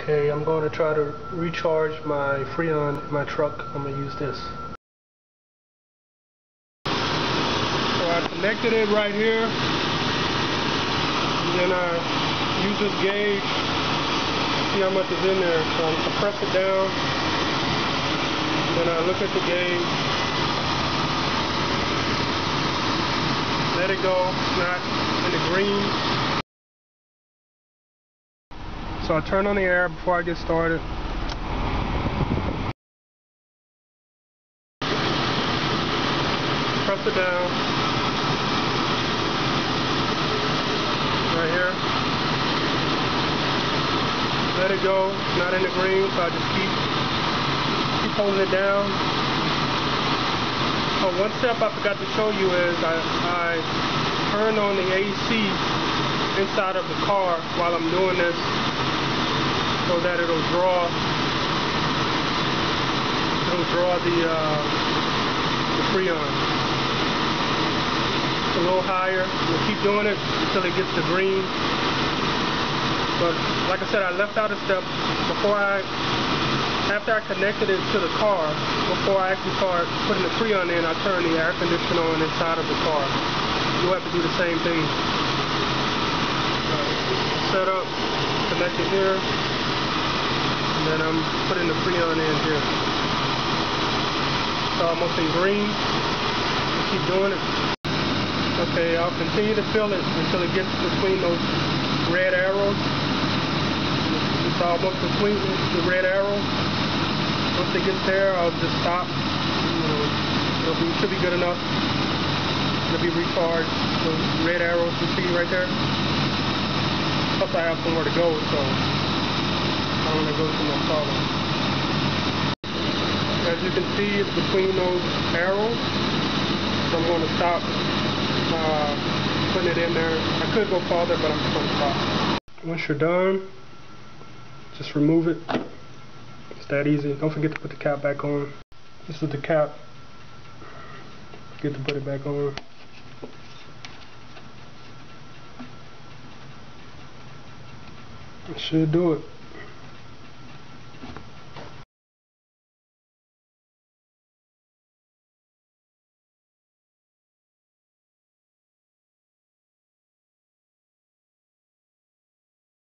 Okay, I'm going to try to recharge my Freon in my truck. I'm going to use this. So I connected it right here, and then I use this gauge, see how much is in there. So I press it down, then I look at the gauge, let it go, it's not in the green. So I turn on the air before I get started. Press it down. Right here. Let it go. It's not in the green, so I just keep holding it down. Oh, one step I forgot to show you is I turn on the AC inside of the car while I'm doing this, so that it'll draw the Freon. It's a little higher. We'll keep doing it until it gets to green. But like I said, I left out a step after I connected it to the car. Before I actually start putting the Freon in, I turn the air conditioner on inside of the car. You'll have to do the same thing. Set up, connect it here. And then I'm putting the Freon in here. So almost in green. Keep doing it. Okay, I'll continue to fill it until it gets between those red arrows. It's almost between the red arrows. Once it gets there, I'll just stop. It should be good enough. It'll be recharged. Those red arrows you see right there. Plus I have somewhere to go, so I don't want to go too much farther. As you can see, it's between those arrows, so I'm going to stop putting it in there. I could go farther, but I'm just going to stop. Once you're done, just remove it. It's that easy. Don't forget to put the cap back on. This is the cap. Forget to put it back on. That should do it.